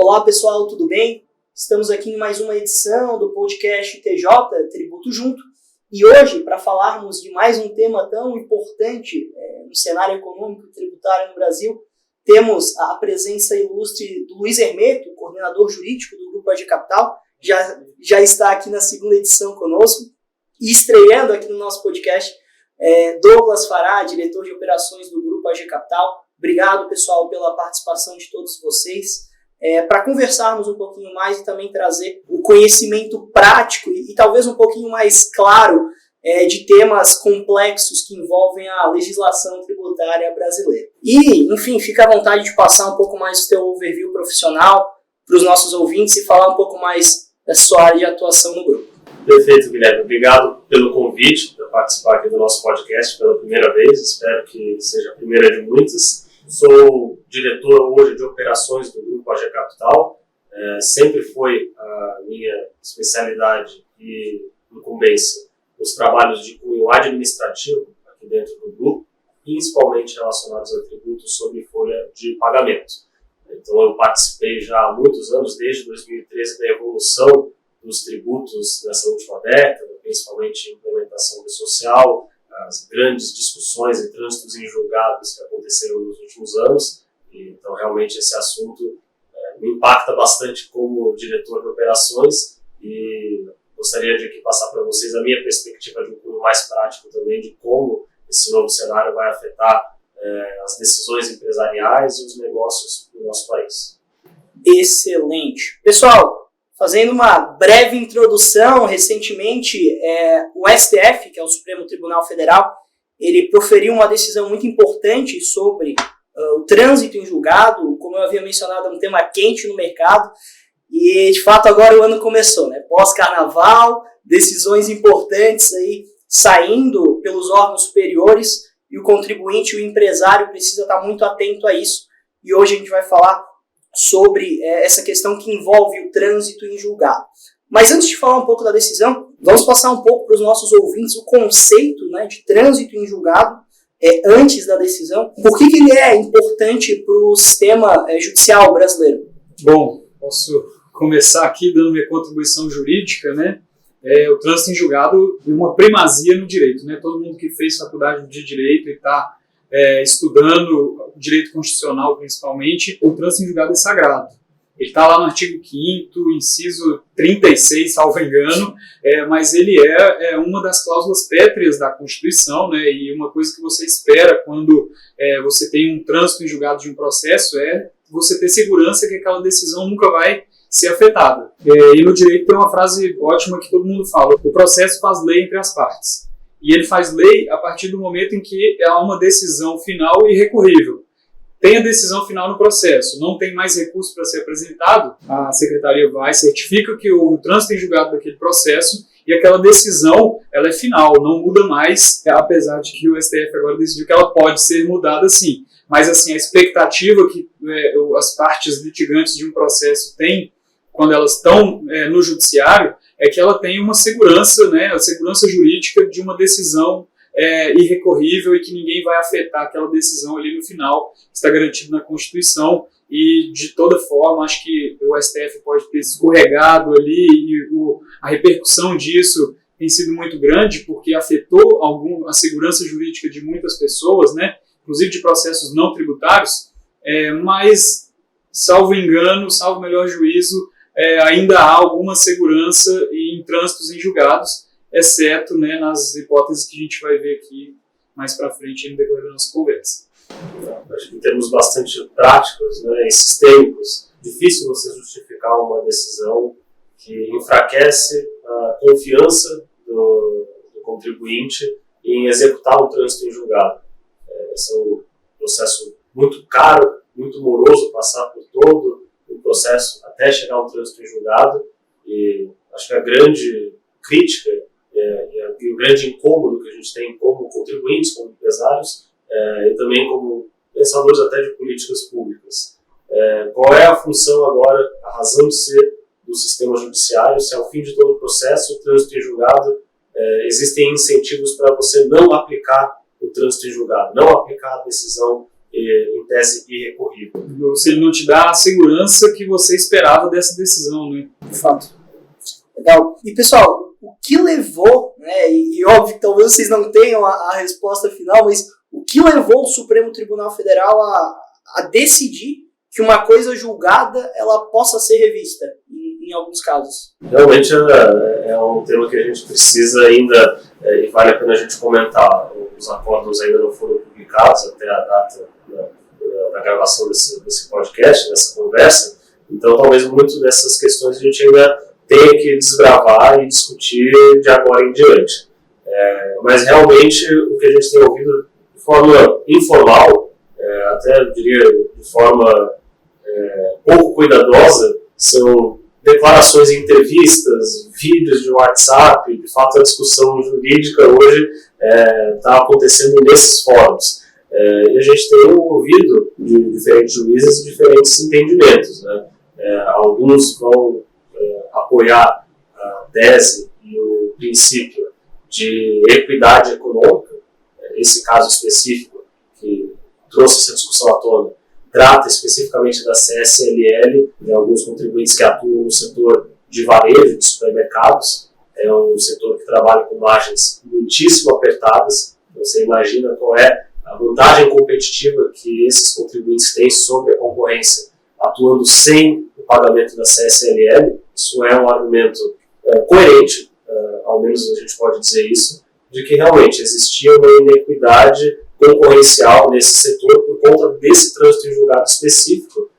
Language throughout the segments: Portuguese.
Olá pessoal, tudo bem? Estamos aqui em mais uma edição do podcast TJ, Tributo Junto, e hoje, para falarmos de mais um tema tão importante no cenário econômico e tributário no Brasil, temos a presença ilustre do Luiz Hermeto, coordenador jurídico do Grupo AG Capital, já está aqui na segunda edição conosco, e estreando aqui no nosso podcast, Douglas Fará, diretor de operações do Grupo AG Capital. Obrigado, pessoal, pela participação de todos vocês. Para conversarmos um pouquinho mais e também trazer o conhecimento prático e talvez um pouquinho mais claro de temas complexos que envolvem a legislação tributária brasileira. E, enfim, fica à vontade de passar um pouco mais do seu overview profissional para os nossos ouvintes e falar um pouco mais da sua área de atuação no grupo. Perfeito, Guilherme. Obrigado pelo convite para participar aqui do nosso podcast pela primeira vez. Espero que seja a primeira de muitas. Sou diretor hoje de operações do Grupo AG Capital. Sempre foi a minha especialidade e incumbência os trabalhos de cunho administrativo aqui dentro do grupo, principalmente relacionados a tributos sobre folha de pagamento. Então eu participei já há muitos anos, desde 2013, da evolução dos tributos nessa última década, principalmente implementação do social, as grandes discussões e trânsitos em julgados que aconteceram nos últimos anos. Então, realmente, esse assunto me impacta bastante como diretor de operações e gostaria de aqui passar para vocês a minha perspectiva de um cunho mais prático também de como esse novo cenário vai afetar as decisões empresariais e os negócios do nosso país. Excelente. Pessoal, fazendo uma breve introdução, recentemente o STF, que é o Supremo Tribunal Federal, ele proferiu uma decisão muito importante sobre o trânsito em julgado. Como eu havia mencionado, é um tema quente no mercado e, de fato, agora o ano começou, né? Pós-carnaval, decisões importantes aí saindo pelos órgãos superiores e o contribuinte, o empresário, precisa estar muito atento a isso. E hoje a gente vai falar sobre essa questão que envolve o trânsito em julgado. Mas antes de falar um pouco da decisão, vamos passar um pouco para os nossos ouvintes o conceito, né, de trânsito em julgado antes da decisão. Por que ele é importante para o sistema judicial brasileiro? Bom, posso começar aqui dando minha contribuição jurídica, né? O trânsito em julgado é uma primazia no direito, né? Todo mundo que fez faculdade de direito e está estudando direito constitucional principalmente, o trânsito em julgado é sagrado. Ele está lá no artigo 5º, inciso 36, salvo engano, mas ele é uma das cláusulas pétreas da Constituição, né? E uma coisa que você espera quando você tem um trânsito em julgado de um processo é você ter segurança que aquela decisão nunca vai ser afetada. E no direito tem uma frase ótima que todo mundo fala: o processo faz lei entre as partes. E ele faz lei a partir do momento em que há uma decisão final e irrecorrível. Tem a decisão final no processo, não tem mais recurso para ser apresentado, a secretaria vai, certifica que o trânsito em julgado daquele processo e aquela decisão ela é final, não muda mais, apesar de que o STF agora decidiu que ela pode ser mudada sim. Mas assim, a expectativa que as partes litigantes de um processo têm quando elas estão no judiciário é que ela tenha uma segurança, né, a segurança jurídica de uma decisão irrecorrível e que ninguém vai afetar aquela decisão ali no final, está garantido na Constituição. E de toda forma, acho que o STF pode ter escorregado ali e a repercussão disso tem sido muito grande porque afetou a segurança jurídica de muitas pessoas, né, inclusive de processos não tributários, mas, salvo engano, salvo melhor juízo, ainda há alguma segurança em trânsitos em julgados, exceto, né, nas hipóteses que a gente vai ver aqui mais para frente no decorrer da nossa conversa. Acho que em termos bastante práticos, né, e sistêmicos, difícil você justificar uma decisão que enfraquece a confiança do contribuinte em executar o trânsito em julgado. Esse é um processo muito caro, muito moroso, passar por todo o processo até chegar ao trânsito em julgado, e acho que a grande crítica e o grande incômodo que a gente tem como contribuintes, como empresários, e também como pensadores até de políticas públicas. Qual é a função agora, a razão de ser do sistema judiciário, se ao fim de todo o processo, o trânsito em julgado, existem incentivos para você não aplicar o trânsito em julgado, não aplicar a decisão em tese irrecorrível. Se ele não te dá a segurança que você esperava dessa decisão, né? De fato. Legal. E pessoal, o que levou, né, e óbvio que talvez vocês não tenham a resposta final, mas o que levou o Supremo Tribunal Federal a decidir que uma coisa julgada ela possa ser revista, em alguns casos? Realmente é um tema que a gente precisa ainda, e vale a pena a gente comentar. Os acordos ainda não foram publicados até a data da gravação desse podcast, dessa conversa. Então, talvez muito dessas questões a gente ainda tenha que desbravar e discutir de agora em diante. Mas, realmente, o que a gente tem ouvido de forma informal, até eu diria de forma pouco cuidadosa, são declarações em entrevistas, vídeos de WhatsApp. De fato, a discussão jurídica hoje está acontecendo nesses fóruns. E a gente tem ouvido de diferentes juízes diferentes entendimentos, né? Alguns vão apoiar a tese e o princípio de equidade econômica. Esse caso específico que trouxe essa discussão à tona trata especificamente da CSLL, de alguns contribuintes que atuam no setor de varejo, de supermercados. É um setor que trabalha com margens muitíssimo apertadas. Você imagina qual é a vantagem competitiva que esses contribuintes têm sobre a concorrência, atuando sem o pagamento da CSLL. Isso é um argumento coerente, ao menos a gente pode dizer isso, de que realmente existia uma inequidade concorrencial nesse setor por conta desse trânsito em julgado específico,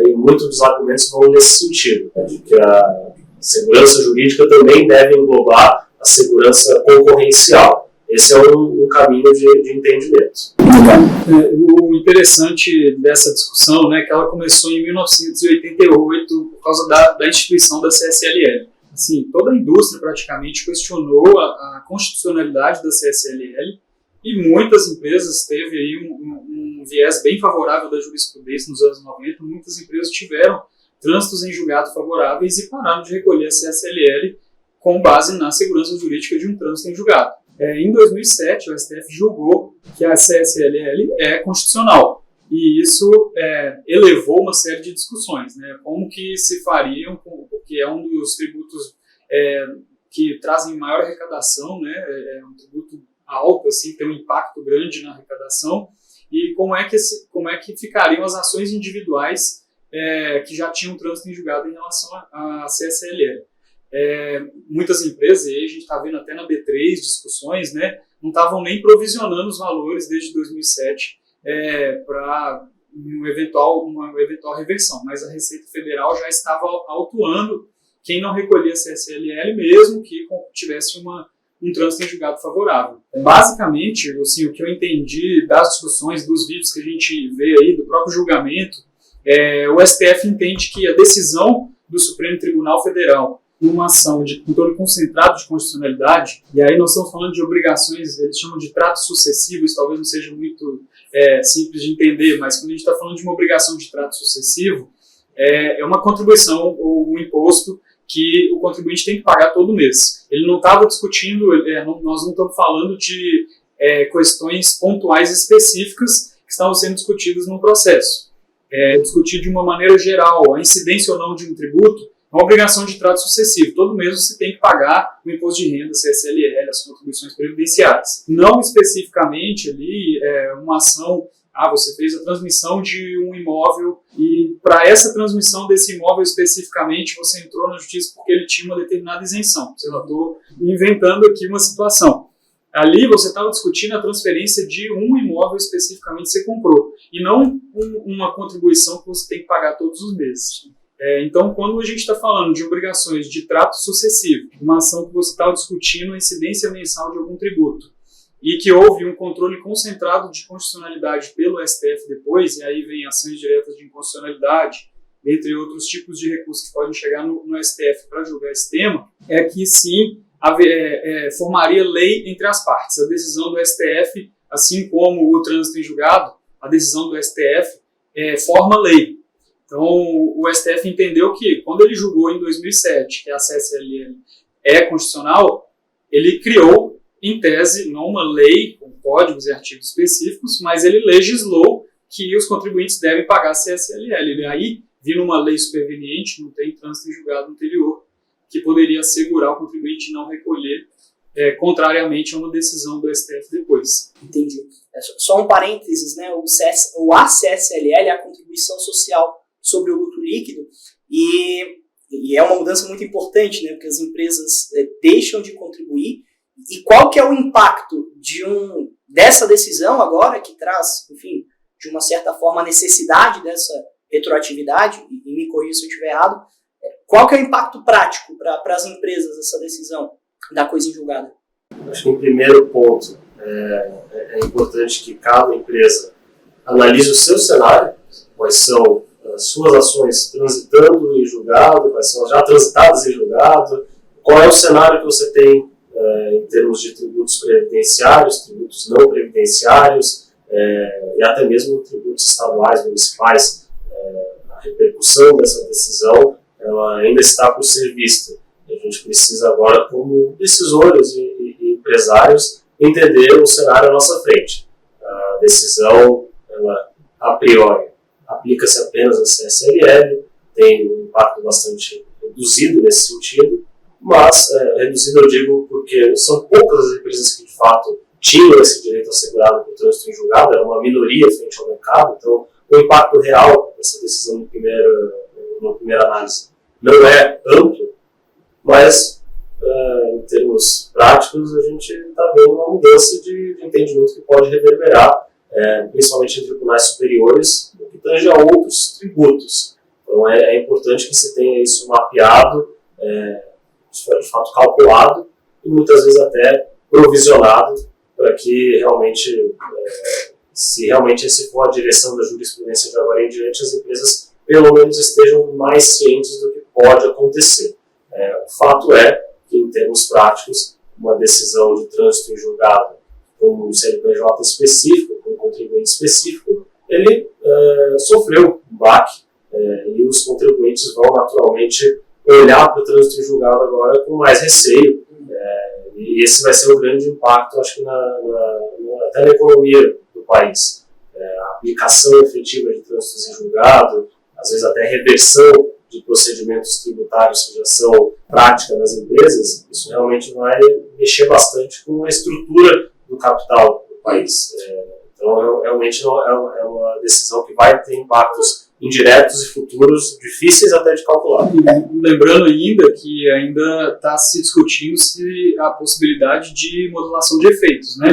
e muitos dos argumentos vão nesse sentido, de que a segurança jurídica também deve englobar a segurança concorrencial. Esse é um caminho de entendimento. O interessante dessa discussão, né, que ela começou em 1988 por causa da instituição da CSLL. Assim, toda a indústria praticamente questionou a constitucionalidade da CSLL e muitas empresas teve aí um viés bem favorável da jurisprudência nos anos 90. Muitas empresas tiveram trânsitos em julgado favoráveis e pararam de recolher a CSLL com base na segurança jurídica de um trânsito em julgado. Em 2007, o STF julgou que a CSLL é constitucional. E isso elevou uma série de discussões, né? Como que se fariam, porque é um dos tributos que trazem maior arrecadação, né? É um tributo alto, assim, tem um impacto grande na arrecadação. E como é que ficariam as ações individuais que já tinham trânsito em julgado em relação à CSLL. Muitas empresas, e aí a gente está vendo até na B3 discussões, né? Não estavam nem provisionando os valores desde 2007 para uma eventual reversão, mas a Receita Federal já estava autuando quem não recolhia CSLL, mesmo que tivesse um trânsito em julgado favorável. Basicamente, assim, o que eu entendi das discussões, dos vídeos que a gente vê aí, do próprio julgamento, o STF entende que a decisão do Supremo Tribunal Federal numa ação de controle concentrado de constitucionalidade, e aí nós estamos falando de obrigações, eles chamam de tratos sucessivos, talvez não seja muito simples de entender, mas quando a gente está falando de uma obrigação de trato sucessivo, é uma contribuição ou um imposto que o contribuinte tem que pagar todo mês. Ele não estava discutindo, nós não estamos falando de questões pontuais específicas que estavam sendo discutidas no processo. Discutir de uma maneira geral a incidência ou não de um tributo, uma obrigação de trato sucessivo. Todo mês você tem que pagar o imposto de renda, CSLL, as contribuições previdenciárias. Não especificamente ali uma ação, você fez a transmissão de um imóvel e para essa transmissão desse imóvel especificamente você entrou na justiça porque ele tinha uma determinada isenção. Sei lá, estou inventando aqui uma situação. Ali você estava discutindo a transferência de um imóvel especificamente que você comprou e não uma contribuição que você tem que pagar todos os meses. Então, quando a gente está falando de obrigações de trato sucessivo, uma ação que você estava discutindo a incidência mensal de algum tributo, e que houve um controle concentrado de constitucionalidade pelo STF depois, e aí vem ações diretas de inconstitucionalidade, entre outros tipos de recursos que podem chegar no STF para julgar esse tema, é que sim, formaria lei entre as partes. A decisão do STF, assim como o trânsito em julgado, a decisão do STF forma lei. Então, o STF entendeu que, quando ele julgou em 2007 que a CSLL é constitucional, ele criou, em tese, não uma lei com códigos e artigos específicos, mas ele legislou que os contribuintes devem pagar CSLL. E aí, vindo uma lei superveniente, não tem trânsito em julgado anterior, que poderia assegurar o contribuinte não recolher, contrariamente a uma decisão do STF depois. Entendi. Só um parênteses, né? O ACSLL é a contribuição social sobre o lucro líquido e é uma mudança muito importante, né? Porque as empresas deixam de contribuir. E qual que é o impacto dessa decisão agora, que traz, enfim, de uma certa forma, a necessidade dessa retroatividade, e me corrija se eu estiver errado, qual que é o impacto prático para as empresas dessa decisão da coisa em julgado? Acho que, em primeiro ponto, é importante que cada empresa analise o seu cenário, quais são as suas ações transitando em julgado, quais são as já transitadas em julgado, qual é o cenário que você tem em termos de tributos previdenciários, tributos não previdenciários e até mesmo tributos estaduais, municipais. A repercussão dessa decisão ela ainda está por ser vista. A gente precisa agora, como decisores e empresários, entender o cenário à nossa frente. A decisão, ela, a priori, aplica-se apenas a CSLL, tem um impacto bastante reduzido nesse sentido, mas reduzido eu digo porque são poucas as empresas que de fato tinham esse direito assegurado por trânsito em julgado, era uma minoria frente ao mercado, então o impacto real dessa decisão na primeira análise não é amplo, mas em termos práticos a gente está vendo uma mudança de entendimento que pode reverberar, principalmente em tribunais superiores, no que tange a outros tributos. Então é importante que se tenha isso mapeado, de fato calculado e muitas vezes até provisionado para que realmente, se realmente esse for a direção da jurisprudência de agora em diante, as empresas pelo menos estejam mais cientes do que pode acontecer. O fato é que, em termos práticos, uma decisão de trânsito em julgado com um CNPJ específico, com um contribuinte específico, ele sofreu um baque e os contribuintes vão naturalmente olhar para o trânsito em julgado agora com mais receio. E esse vai ser o grande impacto, acho que até na economia do país. A aplicação efetiva de trânsitos em julgado, às vezes até reversão de procedimentos tributários que já são prática nas empresas, isso realmente vai mexer bastante com a estrutura do capital do país. Então, realmente é uma decisão que vai ter impactos indiretos e futuros difíceis até de calcular. Lembrando ainda que ainda está se discutindo a possibilidade de modulação de efeitos, né?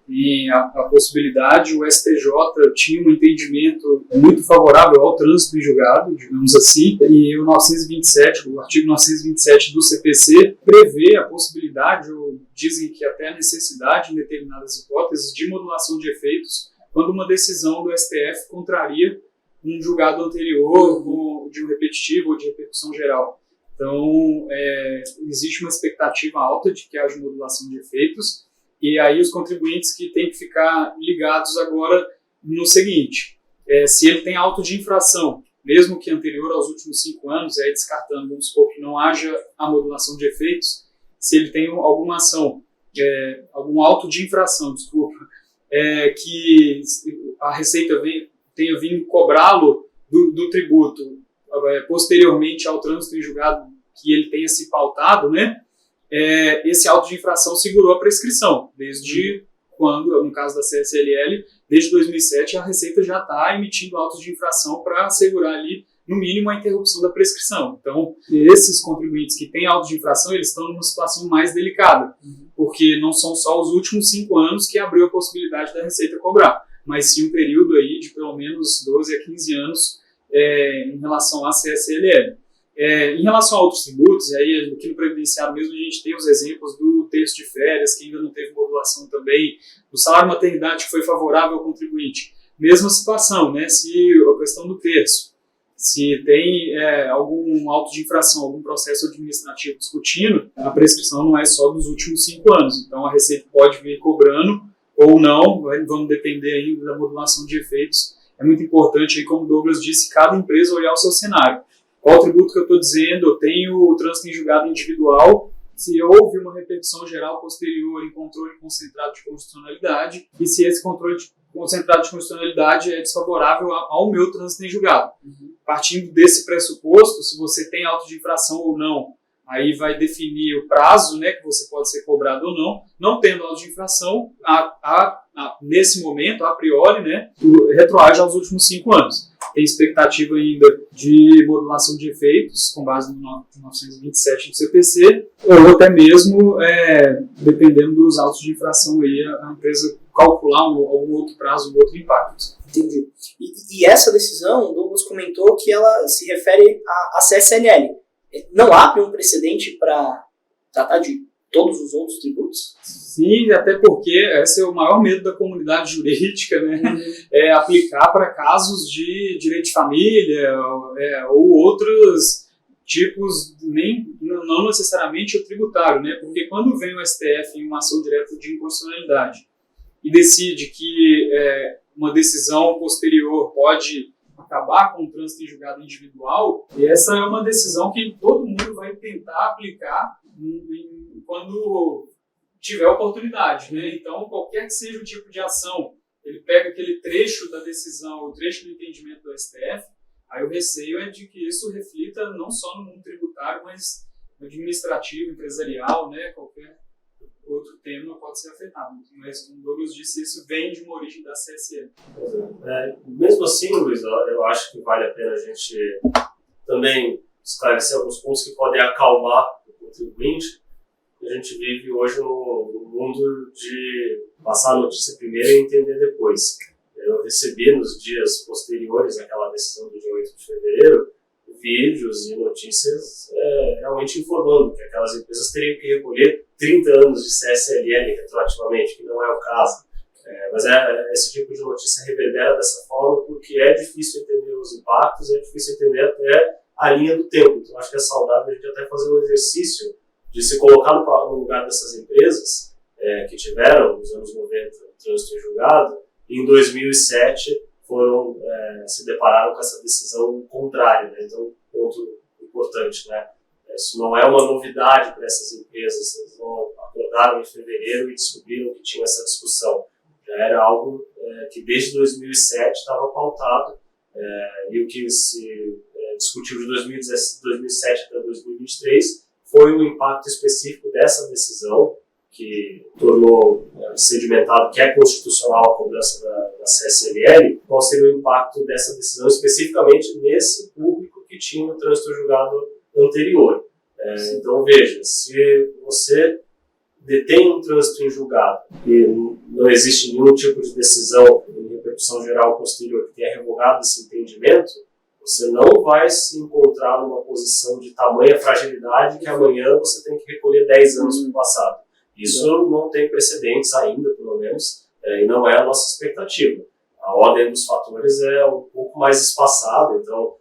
E a possibilidade, o STJ tinha um entendimento muito favorável ao trânsito em julgado, digamos assim, e o artigo 927 do CPC prevê a possibilidade, ou dizem que até a necessidade, em determinadas hipóteses, de modulação de efeitos, quando uma decisão do STF contraria um julgado anterior de um repetitivo ou de repercussão geral. Então, existe uma expectativa alta de que haja modulação de efeitos, e aí os contribuintes que têm que ficar ligados agora no seguinte: se ele tem auto de infração, mesmo que anterior aos últimos 5 anos, aí descartando, vamos supor que não haja a modulação de efeitos, se ele tem alguma ação, algum auto de infração, que a Receita tenha vindo cobrá-lo do tributo posteriormente ao trânsito em julgado que ele tenha se pautado, né? Esse auto de infração segurou a prescrição, desde quando, no caso da CSLL, desde 2007 a Receita já está emitindo autos de infração para assegurar ali, no mínimo, a interrupção da prescrição. Então, esses contribuintes que têm auto de infração, eles estão numa situação mais delicada, porque não são só os últimos 5 anos que abriu a possibilidade da Receita cobrar, mas sim um período aí de pelo menos 12 a 15 anos em relação à CSLL. Em relação a outros tributos, e aí aqui no Previdenciário mesmo a gente tem os exemplos do terço de férias, que ainda não teve modulação também, do salário maternidade que foi favorável ao contribuinte. Mesma situação, né? Se a questão do terço, se tem algum auto de infração, algum processo administrativo discutindo, a prescrição não é só dos últimos 5 anos. Então a Receita pode vir cobrando ou não, vamos depender ainda da modulação de efeitos. É muito importante, aí, como o Douglas disse, cada empresa olhar o seu cenário. Qual tributo que eu estou dizendo? Eu tenho o trânsito em julgado individual, se houve uma repercussão geral posterior em controle concentrado de constitucionalidade, e se esse controle concentrado de constitucionalidade é desfavorável ao meu trânsito em julgado. Partindo desse pressuposto, se você tem auto de infração ou não, aí vai definir o prazo, né, que você pode ser cobrado ou não. Não tendo auto de infração, nesse momento, a priori, né, retroage aos últimos 5 anos. Tem expectativa ainda de modulação de efeitos, com base no 927 do CPC, ou até mesmo, dependendo dos autos de infração, aí, a empresa calcular algum outro prazo, um outro impacto. Entendi. E essa decisão, o Douglas comentou que ela se refere à CSLL. Não abre um precedente para tratar de todos os outros tributos? Sim, até porque esse é o maior medo da comunidade jurídica, né? É aplicar para casos de direito de família ou outros tipos, não necessariamente o tributário, né? Porque quando vem o STF em uma ação direta de inconstitucionalidade e decide que uma decisão posterior pode acabar com o trânsito em julgado individual, e essa é uma decisão que todo mundo vai tentar aplicar quando tiver oportunidade, né? Então, qualquer que seja o tipo de ação, ele pega aquele trecho da decisão, o trecho do entendimento do STF, aí o receio é de que isso reflita não só no mundo tributário, mas no administrativo, empresarial, né? Qualquer outro tema pode ser afetado. Mas, como o Douglas disse, isso vem de uma origem da CSL. Mesmo assim, Luiz, eu acho que vale a pena a gente também esclarecer alguns pontos que podem acalmar o contribuinte. A gente vive hoje no mundo de passar a notícia primeiro e entender depois. Eu recebi nos dias posteriores àquela decisão do dia 8 de fevereiro vídeos e notícias realmente informando que aquelas empresas teriam que recolher 30 anos de CSLL retroativamente, que não é o caso. Mas esse tipo de notícia reverbera dessa forma porque é difícil entender os impactos, é difícil entender até a linha do tempo. Então acho que é saudável a gente até fazer um exercício de se colocar no lugar dessas empresas que tiveram, nos anos 90, trânsito em julgado, e em 2007 se depararam com essa decisão contrária. Né? Então, ponto importante, né? Isso não é uma novidade para essas empresas, eles não acordaram em fevereiro e descobriram que tinha essa discussão. Já era algo que desde 2007 estava pautado, e o que se discutiu de 2007 até 2023 foi o impacto específico dessa decisão, que tornou sedimentado que é constitucional a cobrança da CSLL. Qual seria o impacto dessa decisão especificamente nesse público que tinha o trânsito julgado anterior? Então veja, se você detém um trânsito em julgado e não existe nenhum tipo de decisão em repercussão geral posterior que tenha revogado esse entendimento, você não vai se encontrar numa posição de tamanha fragilidade que amanhã você tem que recolher 10 anos no passado. Isso não tem precedentes ainda, pelo menos, e não é a nossa expectativa. A ordem dos fatores é um pouco mais espaçada, então,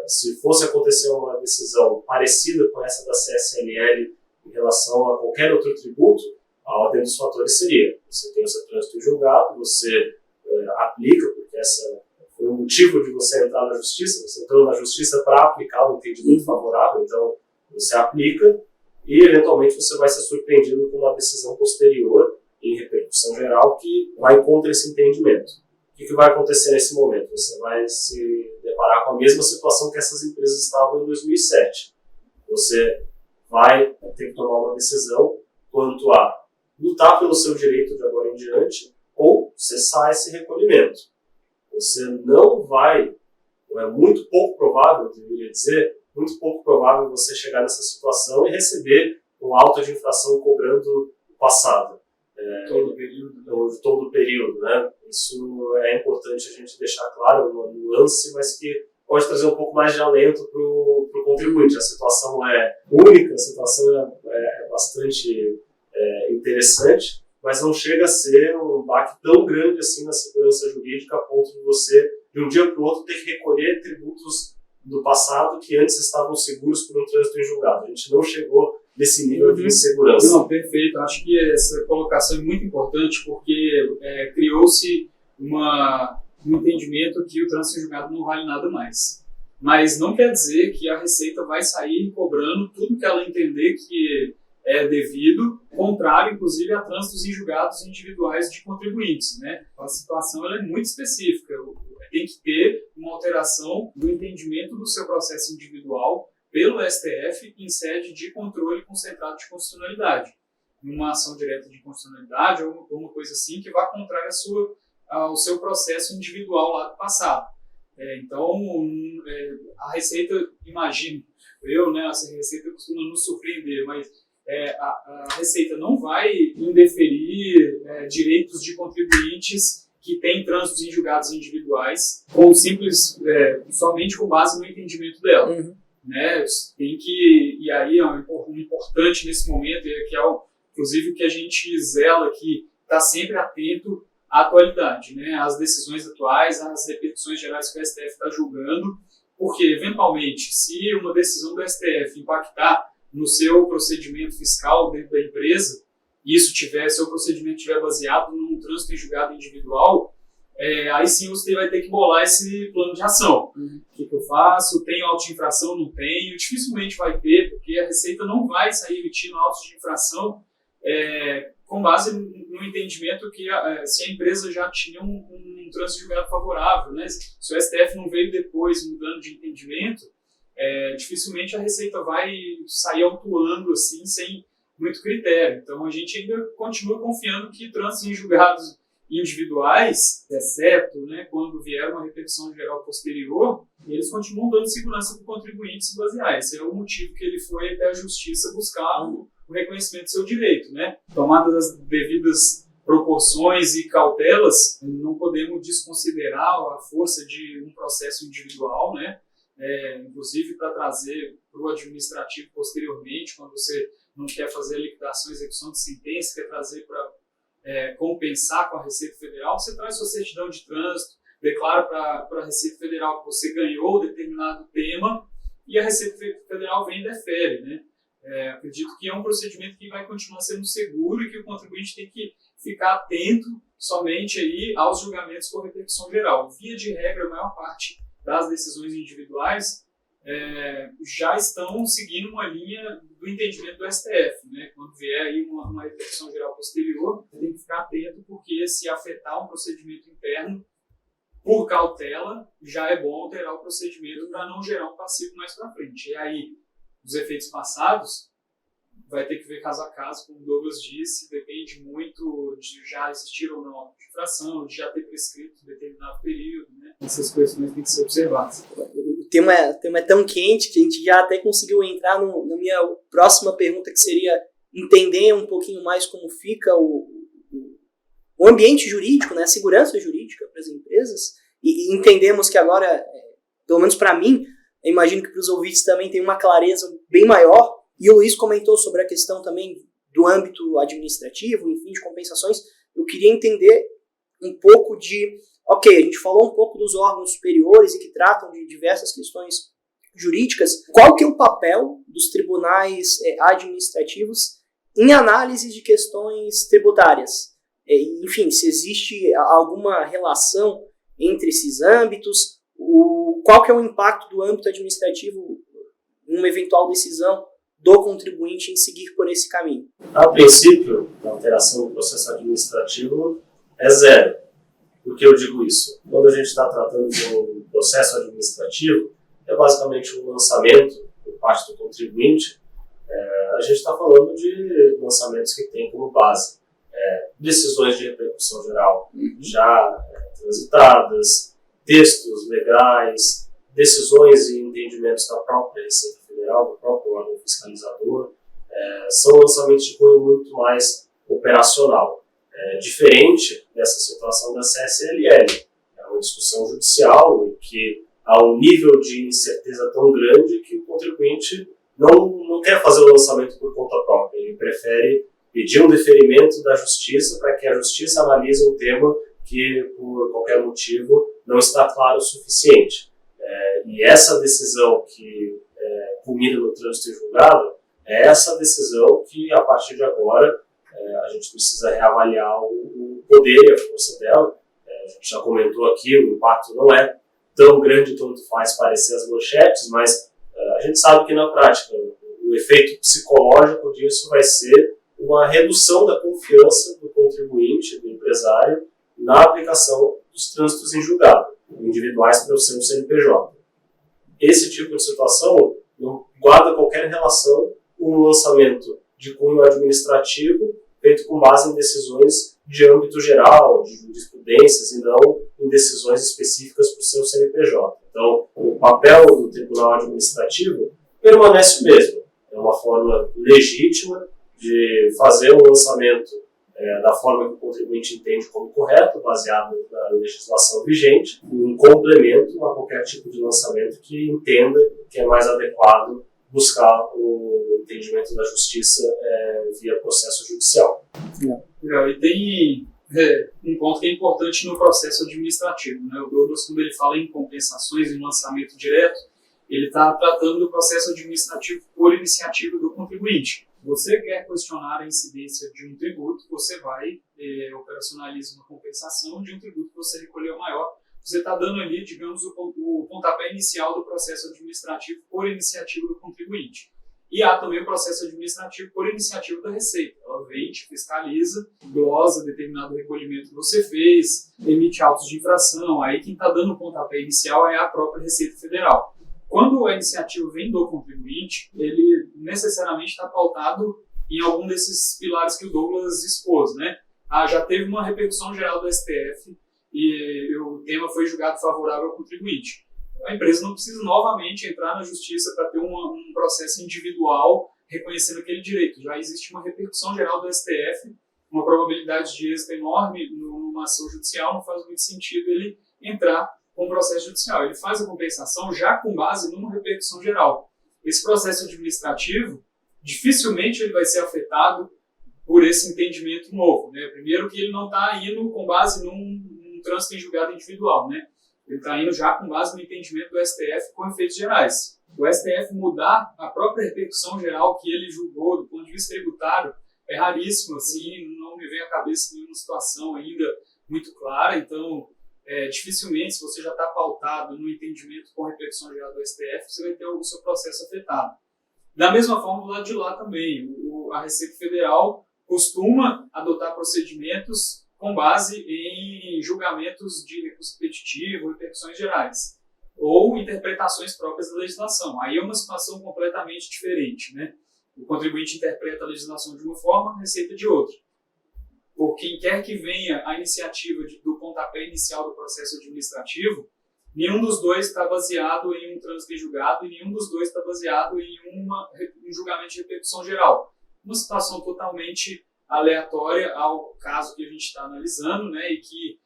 se fosse acontecer uma decisão parecida com essa da CSLL em relação a qualquer outro tributo, a ordem dos fatores seria: você tem o seu trânsito em julgado, você aplica, porque essa foi o motivo de você entrar na justiça, você entrou na justiça para aplicar o entendimento favorável, então você aplica e eventualmente você vai ser surpreendido com uma decisão posterior em repercussão geral que vai contra esse entendimento. O que vai acontecer nesse momento? Você vai se deparar com a mesma situação que essas empresas estavam em 2007. Você vai ter que tomar uma decisão quanto a lutar pelo seu direito de agora em diante ou cessar esse recolhimento. Você não vai, ou é muito pouco provável, eu deveria dizer, muito pouco provável você chegar nessa situação e receber um auto de infração cobrando o passado. Todo o período, né? Isso é importante a gente deixar claro, uma nuance, mas que pode trazer um pouco mais de alento para o contribuinte. A situação é única, a situação é bastante interessante, mas não chega a ser um baque tão grande assim na segurança jurídica a ponto de você, de um dia para o outro, ter que recolher tributos do passado que antes estavam seguros por um trânsito em julgado. A gente não chegou nesse nível de insegurança. Não, perfeito. Acho que essa colocação é muito importante porque criou-se um entendimento que o trânsito em julgado não vale nada mais. Mas não quer dizer que a Receita vai sair cobrando tudo que ela entender que devido, contrário, inclusive, a trânsitos em julgados individuais de contribuintes, né? A situação ela é muito específica. Tem que ter uma alteração do entendimento do seu processo individual pelo STF em sede de controle concentrado de constitucionalidade. Uma ação direta de constitucionalidade ou uma coisa assim que vá contrária ao seu processo individual lá do passado. Então, a Receita, imagino, a Receita costuma nos surpreender, mas a Receita não vai indeferir direitos de contribuintes que têm trânsitos em julgados individuais somente com base no entendimento dela. Uhum. Né? E aí um importante nesse momento, e que é inclusive o que a gente zela aqui, está sempre atento à atualidade, né? Às decisões atuais, às repetições gerais que o STF está julgando, porque, eventualmente, se uma decisão do STF impactar no seu procedimento fiscal dentro da empresa, e seu procedimento estiver baseado num trânsito em julgado individual, aí sim você vai ter que bolar esse plano de ação. Uhum. O que eu faço? Tenho auto de infração? Não tenho? Dificilmente vai ter, porque a Receita não vai sair emitindo autos de infração com base no entendimento que se a empresa já tinha um trânsito de julgado favorável, né? Se o STF não veio depois mudando de entendimento, dificilmente a Receita vai sair autuando assim, sem muito critério. Então a gente ainda continua confiando que trânsitos em julgados individuais, exceto, né, quando vier uma repetição geral posterior, eles continuam dando segurança para o contribuinte se basear. Esse é o motivo que ele foi até a justiça buscar o reconhecimento do seu direito, né? Tomadas as devidas proporções e cautelas, não podemos desconsiderar a força de um processo individual, né? Inclusive para trazer para o administrativo posteriormente, quando você não quer fazer a liquidação e execução de sentença, quer trazer para compensar com a Receita Federal, você traz sua certidão de trânsito, declara para a Receita Federal que você ganhou determinado tema e a Receita Federal vem e defere, né? Acredito que é um procedimento que vai continuar sendo seguro e que o contribuinte tem que ficar atento somente aí aos julgamentos com repercussão geral. Via de regra, a maior parte das decisões individuais já estão seguindo uma linha do entendimento do STF, né? Quando vier aí uma repercussão geral posterior, tem que ficar atento, porque se afetar um procedimento interno, por cautela, já é bom alterar o procedimento para não gerar um passivo mais para frente. E aí, os efeitos passados, vai ter que ver caso a caso, como o Douglas disse, depende muito de já existir ou não a infração, de já ter prescrito determinado período, né? Essas questões têm que ser observadas. O tema é tão quente que a gente já até conseguiu entrar na minha próxima pergunta, que seria entender um pouquinho mais como fica o ambiente jurídico, né, a segurança jurídica para as empresas, e entendemos que agora, pelo menos para mim, eu imagino que para os ouvintes também tem uma clareza bem maior, e o Luiz comentou sobre a questão também do âmbito administrativo, enfim, de compensações. Eu queria entender um pouco a gente falou um pouco dos órgãos superiores e que tratam de diversas questões jurídicas. Qual que é o papel dos tribunais administrativos em análise de questões tributárias? Enfim, se existe alguma relação entre esses âmbitos, qual que é o impacto do âmbito administrativo em uma eventual decisão do contribuinte em seguir por esse caminho? A princípio, a alteração do processo administrativo é zero. Por que eu digo isso? Quando a gente está tratando de um processo administrativo, é basicamente um lançamento por parte do contribuinte. A gente está falando de lançamentos que têm como base decisões de repercussão geral já transitadas, textos legais, decisões e entendimentos da própria Receita Federal, do próprio órgão fiscalizador. São lançamentos de cunho muito mais operacional. Diferente dessa situação da CSLL. É uma discussão judicial em que há um nível de incerteza tão grande que o contribuinte não quer fazer o lançamento por conta própria. Ele prefere pedir um deferimento da justiça para que a justiça analise um tema que, por qualquer motivo, não está claro o suficiente. E essa decisão que culmina no trânsito em julgado é essa decisão que, a partir de agora, a gente precisa reavaliar o poder e a força dela. A gente já comentou aqui, o impacto não é tão grande quanto faz parecer as manchetes, mas a gente sabe que na prática o efeito psicológico disso vai ser uma redução da confiança do contribuinte, do empresário, na aplicação dos trânsitos em julgado, individuais pelo seu CNPJ. Esse tipo de situação não guarda qualquer relação com o lançamento de cunho administrativo feito com base em decisões de âmbito geral, de jurisprudências, e não em decisões específicas para o seu CNPJ. Então, o papel do Tribunal Administrativo permanece o mesmo. É uma forma legítima de fazer um lançamento da forma que o contribuinte entende como correto, baseado na legislação vigente, em complemento a qualquer tipo de lançamento que entenda que é mais adequado buscar o entendimento da justiça via processo judicial. E tem um ponto que é importante no processo administrativo, né? O Douglas, quando ele fala em compensações em lançamento direto, ele está tratando do processo administrativo por iniciativa do contribuinte. Você quer questionar a incidência de um tributo, você vai, operacionaliza uma compensação de um tributo que você recolheu maior. Você está dando ali, digamos, o pontapé inicial do processo administrativo por iniciativa do contribuinte. E há também o processo administrativo por iniciativa da Receita. Ela vem, te fiscaliza, glosa determinado recolhimento que você fez, emite autos de infração. Aí quem está dando o pontapé inicial é a própria Receita Federal. Quando a iniciativa vem do contribuinte, ele necessariamente está pautado em algum desses pilares que o Douglas expôs, né? Já teve uma repercussão geral do STF e o tema foi julgado favorável ao contribuinte. A empresa não precisa novamente entrar na justiça para ter um processo individual reconhecendo aquele direito. Já existe uma repercussão geral do STF, uma probabilidade de êxito enorme numa ação judicial, não faz muito sentido ele entrar com o processo judicial. Ele faz a compensação já com base numa repercussão geral. Esse processo administrativo, dificilmente ele vai ser afetado por esse entendimento novo, né? Primeiro que ele não está indo com base num trânsito em julgado individual, né? Ele está indo já com base no entendimento do STF com efeitos gerais. O STF mudar a própria repercussão geral que ele julgou do ponto de vista tributário é raríssimo, assim, não me vem à cabeça nenhuma situação ainda muito clara. Então, dificilmente, se você já está pautado no entendimento com repercussão geral do STF, você vai ter o seu processo afetado. Da mesma forma, do lado de lá também, a Receita Federal costuma adotar procedimentos com base em julgamentos de recurso repetitivo, repercussões gerais, ou interpretações próprias da legislação. Aí é uma situação completamente diferente, né? O contribuinte interpreta a legislação de uma forma, a Receita de outra. Por quem quer que venha a iniciativa do pontapé inicial do processo administrativo, nenhum dos dois está baseado em um trânsito em julgado e nenhum dos dois está baseado em um julgamento de repercussão geral. Uma situação totalmente aleatória ao caso que a gente está analisando, né, e que,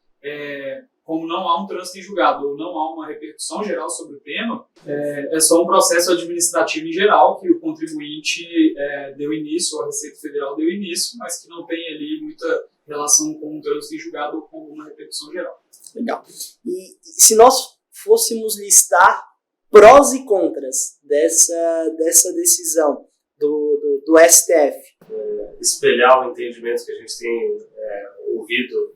como não há um trânsito em julgado ou não há uma repercussão geral sobre o tema, é só um processo administrativo em geral que o contribuinte deu início, ou a Receita Federal deu início, mas que não tem ali muita relação com um trânsito em julgado ou com uma repercussão geral. Legal. E se nós fôssemos listar prós e contras dessa decisão do STF? Espelhar o entendimento que a gente tem ouvido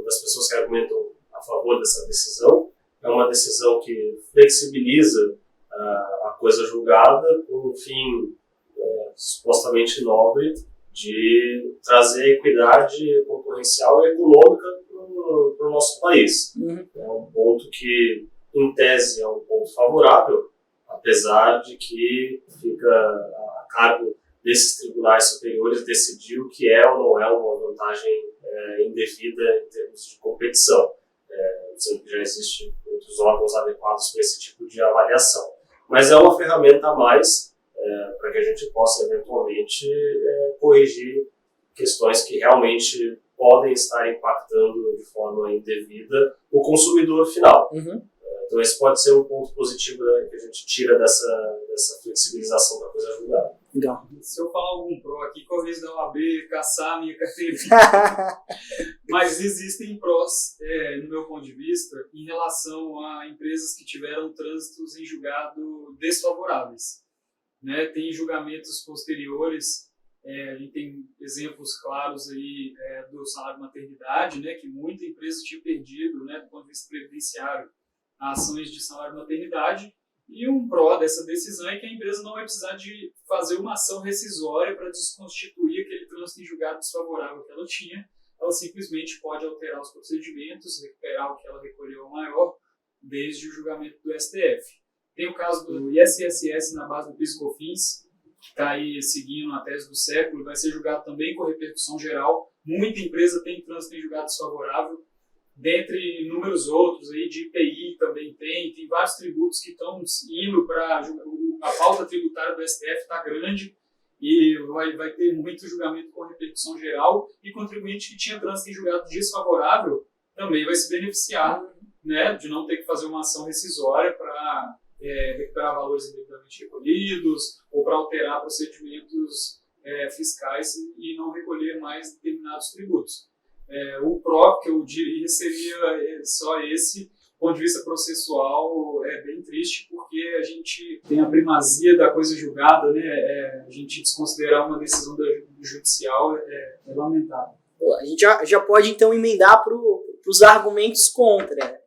das pessoas que argumentam a favor dessa decisão. É uma decisão que flexibiliza a coisa julgada com um fim supostamente nobre de trazer equidade concorrencial e econômica para o nosso país. É um ponto que, em tese, é um ponto favorável, apesar de que fica a cargo desses tribunais superiores decidir o que é ou não é uma vantagem indevida em termos de competição. Sempre já existem outros órgãos adequados para esse tipo de avaliação. Mas é uma ferramenta a mais para que a gente possa, eventualmente, corrigir questões que realmente podem estar impactando de forma indevida o consumidor final. Então esse pode ser um ponto positivo que a gente tira dessa flexibilização da coisa julgada. Legal. Se eu falar algum pró aqui, corrija da OAB, caçar a minha carteirinha. Mas existem prós, no meu ponto de vista, em relação a empresas que tiveram trânsitos em julgado desfavoráveis. Né? Tem julgamentos posteriores, a gente tem exemplos claros aí do salário maternidade, né, que muita empresa tinha perdido, né, do ponto de vista previdenciário, ações de salário maternidade, E um pró dessa decisão é que a empresa não vai precisar de fazer uma ação rescisória para desconstituir aquele trânsito em julgado desfavorável que ela tinha. Ela simplesmente pode alterar os procedimentos, recuperar o que ela recolheu ao maior, desde o julgamento do STF. Tem o caso do ISSS na base do PIS/COFINS, que está aí seguindo a tese do século, vai ser julgado também com repercussão geral. Muita empresa tem trânsito em julgado desfavorável, dentre inúmeros outros, aí de IPI também tem vários tributos que estão indo para... A pauta tributária do STF está grande e vai ter muito julgamento com repercussão geral, e contribuinte que tinha trânsito em julgado desfavorável também vai se beneficiar, né, de não ter que fazer uma ação rescisória para recuperar valores indevidamente recolhidos ou para alterar procedimentos fiscais e não recolher mais determinados tributos. O pró que eu diria seria só esse. Do ponto de vista processual, é bem triste, porque a gente tem a primazia da coisa julgada, né? A gente desconsiderar uma decisão do judicial é lamentável. A gente já pode, então, emendar para os argumentos contra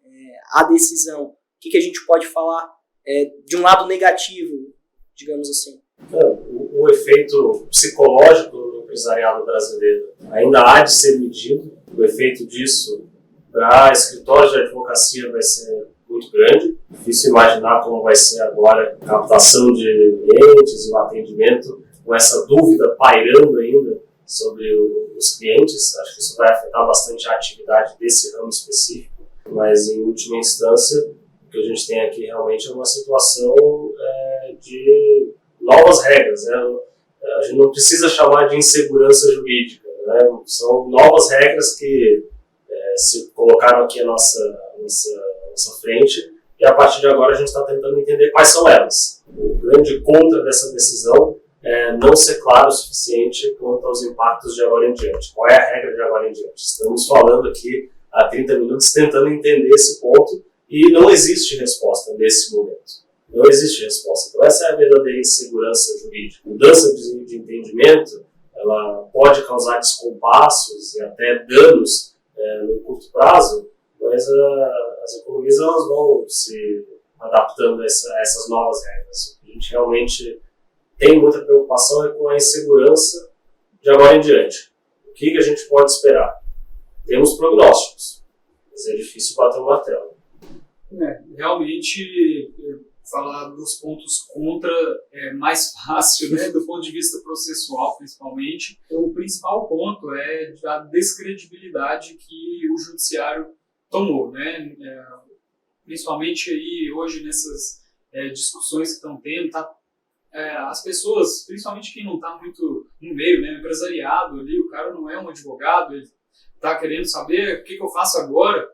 a decisão. O que a gente pode falar de um lado negativo, digamos assim? O efeito psicológico do empresariado brasileiro ainda há de ser medido. O efeito disso para escritórios de advocacia vai ser muito grande. Difícil imaginar como vai ser agora a captação de clientes e o atendimento, com essa dúvida pairando ainda sobre os clientes. Acho que isso vai afetar bastante a atividade desse ramo específico, mas em última instância, o que a gente tem aqui realmente é uma situação de novas regras, né? A gente não precisa chamar de insegurança jurídica, né? São novas regras que se colocaram aqui à nossa frente, e a partir de agora a gente está tentando entender quais são elas. O grande contra dessa decisão é não ser claro o suficiente quanto aos impactos de agora em diante. Qual é a regra de agora em diante? Estamos falando aqui há 30 minutos tentando entender esse ponto e não existe resposta nesse momento. Não existe resposta. Então essa é a verdadeira insegurança jurídica. Mudança de entendimento, ela pode causar descompassos e até danos no curto prazo, mas as economias elas vão se adaptando a essas novas regras. O que a gente realmente tem muita preocupação é com a insegurança de agora em diante. O que a gente pode esperar? Temos prognósticos, mas é difícil bater o martelo. Realmente, falar dos pontos contra é mais fácil, né, do ponto de vista processual, principalmente. O principal ponto é a descredibilidade que o judiciário tomou, né? Principalmente aí hoje nessas discussões que estão tendo, as pessoas, principalmente quem não está muito no meio, né, empresariado ali, o cara não é um advogado, ele está querendo saber o que eu faço agora.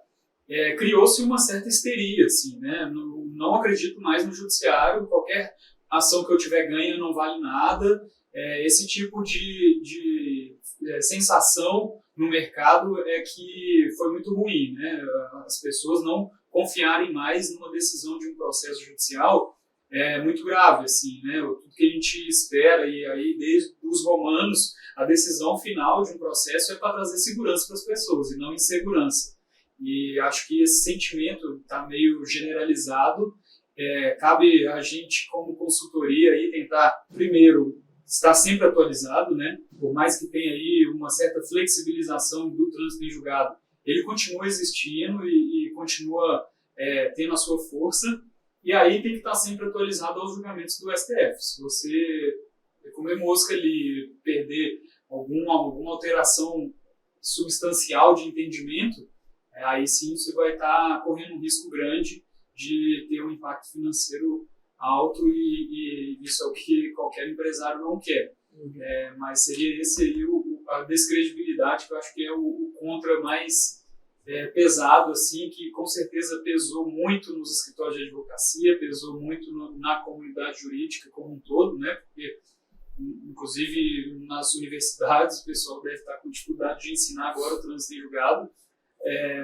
Criou-se uma certa histeria, assim, né? Não acredito mais no judiciário, qualquer ação que eu tiver ganha não vale nada. Esse tipo de sensação no mercado é que foi muito ruim, né? As pessoas não confiarem mais numa decisão de um processo judicial é muito grave, assim, né? Tudo que a gente espera, e aí desde os romanos, a decisão final de um processo é para trazer segurança para as pessoas e não insegurança. E acho que esse sentimento está meio generalizado. Cabe a gente, como consultoria, aí, tentar, primeiro, estar sempre atualizado, né? Por mais que tenha aí uma certa flexibilização do trânsito em julgado, ele continua existindo e continua tendo a sua força. E aí tem que estar sempre atualizado aos julgamentos do STF. Se você comer mosca ali, perder alguma alteração substancial de entendimento, aí sim você vai estar correndo um risco grande de ter um impacto financeiro alto, e isso é o que qualquer empresário não quer. Mas seria esse aí a descredibilidade, que eu acho que é o contra mais pesado, assim, que com certeza pesou muito nos escritórios de advocacia, pesou muito na comunidade jurídica como um todo, né? Porque, inclusive, nas universidades o pessoal deve estar com dificuldade de ensinar agora o trânsito em julgado.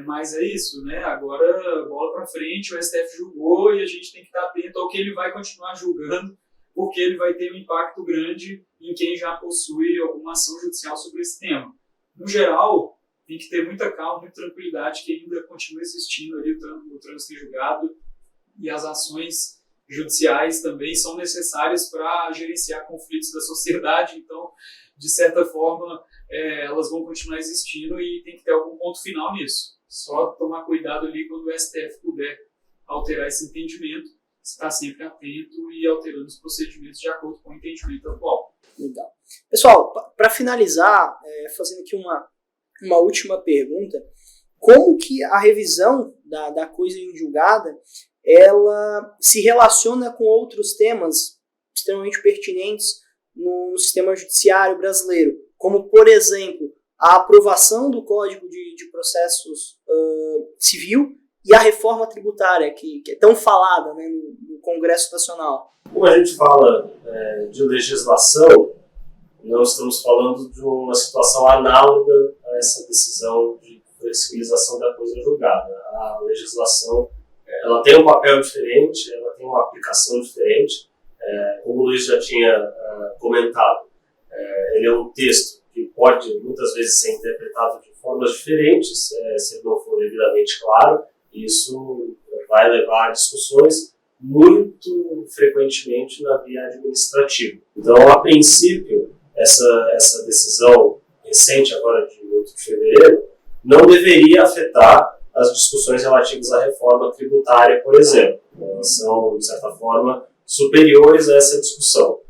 Mas é isso, né? Agora, bola para frente, o STF julgou e a gente tem que estar atento ao que ele vai continuar julgando, porque ele vai ter um impacto grande em quem já possui alguma ação judicial sobre esse tema. No geral, tem que ter muita calma, muita tranquilidade, que ainda continua existindo ali o trânsito em julgado, e as ações judiciais também são necessárias para gerenciar conflitos da sociedade, então, de certa forma, elas vão continuar existindo e tem que ter algum ponto final nisso. Só tomar cuidado ali quando o STF puder alterar esse entendimento, estar sempre atento e alterando os procedimentos de acordo com o entendimento atual. Legal. Pessoal, para finalizar, fazendo aqui uma última pergunta, como que a revisão da coisa em julgada, ela se relaciona com outros temas extremamente pertinentes no sistema judiciário brasileiro, como, por exemplo, a aprovação do Código de Processos Civil e a reforma tributária, que é tão falada, né, no Congresso Nacional. Como a gente fala de legislação, nós estamos falando de uma situação análoga a essa decisão de flexibilização da coisa julgada. A legislação ela tem um papel diferente, ela tem uma aplicação diferente. Como o Luiz já tinha comentado, ele é um texto que pode muitas vezes ser interpretado de formas diferentes, se ele não for devidamente claro. Isso vai levar a discussões muito frequentemente na via administrativa. Então, a princípio, essa decisão recente, agora de 8 de fevereiro, não deveria afetar as discussões relativas à reforma tributária, por exemplo. Elas são, de certa forma, superiores a essa discussão.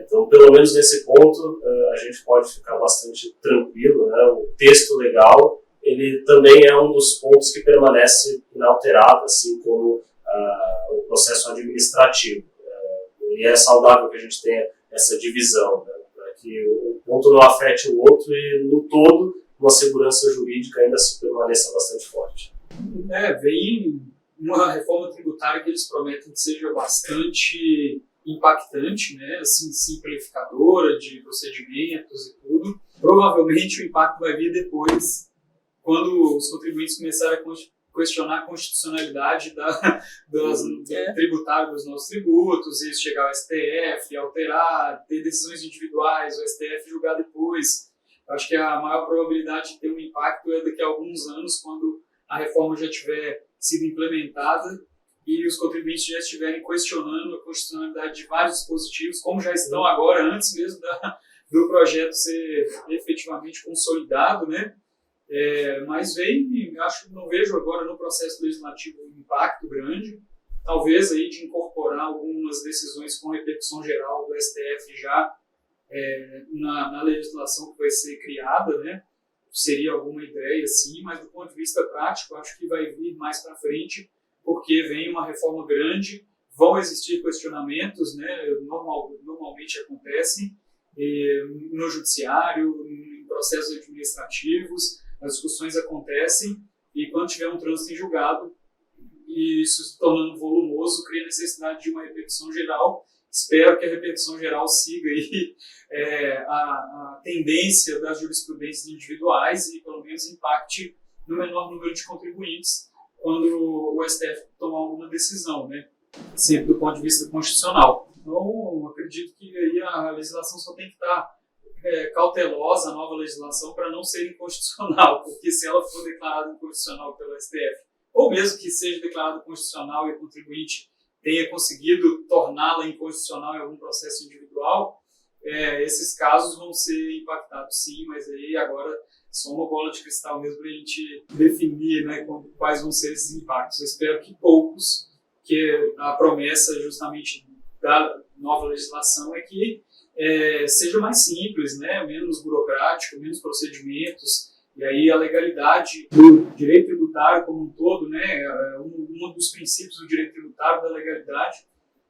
Então, pelo menos nesse ponto, a gente pode ficar bastante tranquilo, né? O texto legal, ele também é um dos pontos que permanece inalterado, assim como o processo administrativo. E é saudável que a gente tenha essa divisão, né? Para que um ponto não afete o outro e, no todo, uma segurança jurídica ainda se permaneça bastante forte. Vem uma reforma tributária que eles prometem que seja bastante impactante, né, assim, simplificadora de procedimentos e tudo. Provavelmente o impacto vai vir depois, quando os contribuintes começarem a questionar a constitucionalidade tributária dos nossos tributos, e chegar ao STF, alterar, ter decisões individuais, o STF julgar depois. Acho que a maior probabilidade de ter um impacto é daqui a alguns anos, quando a reforma já tiver sido implementada e os contribuintes já estiverem questionando a constitucionalidade de vários dispositivos, como já estão agora, antes mesmo do projeto ser efetivamente consolidado, né? Mas não vejo agora no processo legislativo um impacto grande, talvez aí de incorporar algumas decisões com repercussão geral do STF já na legislação que vai ser criada, né? Seria alguma ideia, sim, mas do ponto de vista prático, acho que vai vir mais para frente, porque vem uma reforma grande, vão existir questionamentos, né? Normalmente acontecem no judiciário, em processos administrativos, as discussões acontecem, e quando tiver um trânsito em julgado, e isso se tornando volumoso, cria necessidade de uma repercussão geral. Espero que a repercussão geral siga aí, a tendência das jurisprudências individuais e, pelo menos, impacte no menor número de contribuintes quando o STF tomar alguma decisão, né? Sempre do ponto de vista constitucional. Então, acredito que aí a legislação só tem que estar cautelosa, a nova legislação, para não ser inconstitucional, porque se ela for declarada inconstitucional pelo STF, ou mesmo que seja declarada constitucional e o contribuinte tenha conseguido torná-la inconstitucional em algum processo individual, esses casos vão ser impactados sim, mas aí agora só uma bola de cristal mesmo para a gente definir, né, quais vão ser esses impactos. Eu espero que poucos, que a promessa justamente da nova legislação é que seja mais simples, né, menos burocrático, menos procedimentos, e aí a legalidade do direito tributário como um todo, né, um dos princípios do direito tributário, da legalidade,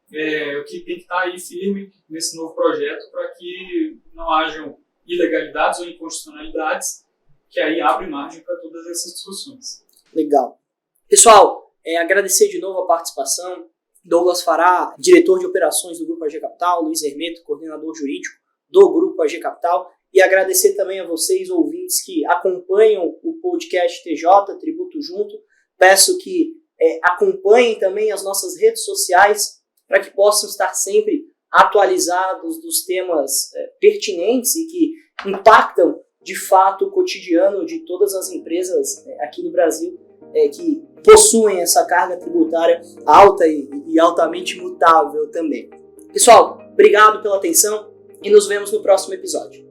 o que tem que estar aí firme nesse novo projeto para que não hajam ilegalidades ou inconstitucionalidades, que aí abre margem para todas essas discussões. Legal. Pessoal, agradecer de novo a participação. Douglas Fará, diretor de operações do Grupo AG Capital, Luiz Hermeto, coordenador jurídico do Grupo AG Capital, e agradecer também a vocês, ouvintes, que acompanham o podcast TJ, Tributo Junto. Peço que acompanhem também as nossas redes sociais para que possam estar sempre atualizados dos temas pertinentes e que impactam, de fato, o cotidiano de todas as empresas aqui no Brasil. que possuem essa carga tributária alta e altamente mutável também. Pessoal, obrigado pela atenção e nos vemos no próximo episódio.